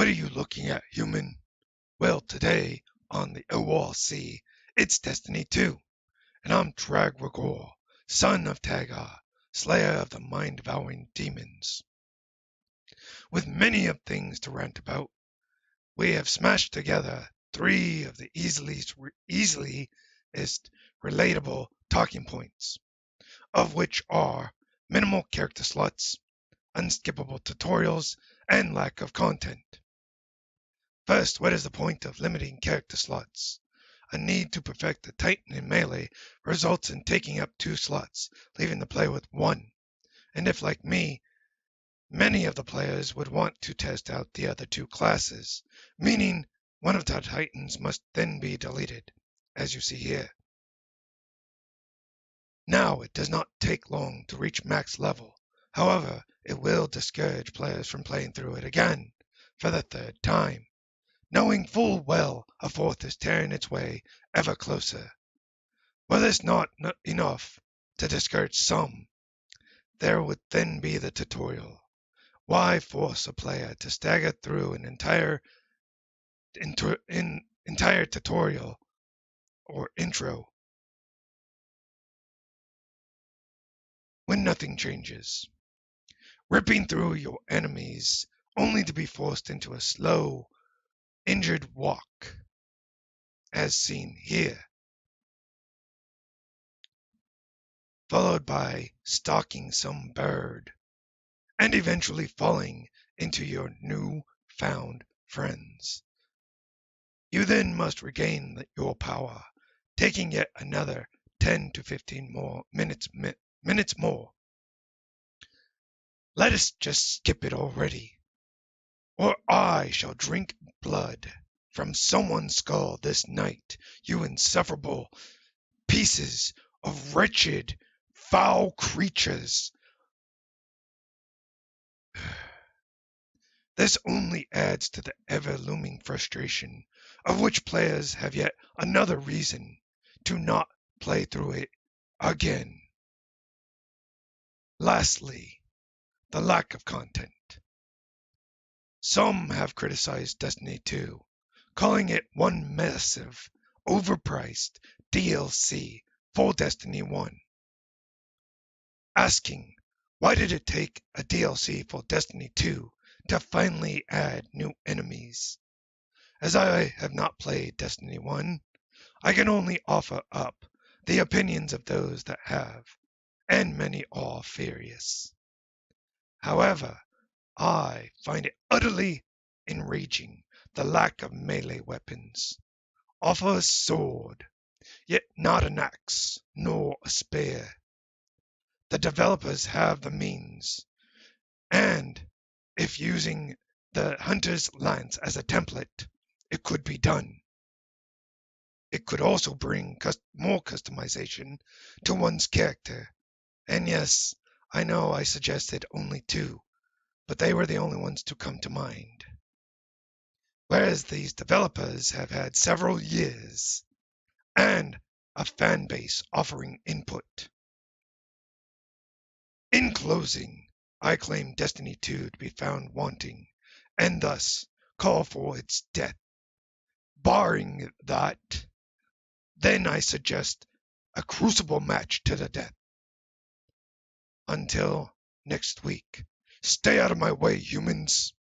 What are you looking at, human? Well, today, on the ORC, it's Destiny 2, and I'm Trag'Rigor, son of Tagar, slayer of the mind-devouring demons. With many of things to rant about, we have smashed together 3 of the easiest relatable talking points, of which are minimal character slots, unskippable tutorials, and lack of content. First, what is the point of limiting character slots? A need to perfect the Titan in melee results in taking up 2 slots, leaving the player with 1. And if, like me, many of the players would want to test out the other 2 classes, meaning one of the Titans must then be deleted, as you see here. Now, it does not take long to reach max level. However, it will discourage players from playing through it again for the 3rd time, knowing full well a 4th is tearing its way ever closer. Were this not enough to discourage some, there would then be the tutorial. Why force a player to stagger through an entire tutorial or intro when nothing changes? Ripping through your enemies only to be forced into a slow, injured walk, as seen here, followed by stalking some bird, and eventually falling into your new-found friends. You then must regain your power, taking yet another 10 to 15 more minutes more. Let us just skip it already, or I shall drink blood from someone's skull this night, you insufferable pieces of wretched, foul creatures. This only adds to the ever-looming frustration, of which players have yet another reason to not play through it again. Lastly, the lack of content. Some have criticized Destiny 2, calling it one massive, overpriced DLC for Destiny 1. Asking, why did it take a DLC for Destiny 2 to finally add new enemies? As I have not played Destiny 1, I can only offer up the opinions of those that have, and many are furious. However, I find it utterly enraging the lack of melee weapons. Offer a sword, yet not an axe nor a spear. The developers have the means, and if using the hunter's lance as a template, it could be done. It could also bring more customization to one's character. And yes, I know I suggested only 2, but they were the only ones to come to mind. Whereas these developers have had several years and a fan base offering input. In closing, I claim Destiny 2 to be found wanting, and thus call for its death. Barring that, then I suggest a crucible match to the death. Until next week, stay out of my way, humans.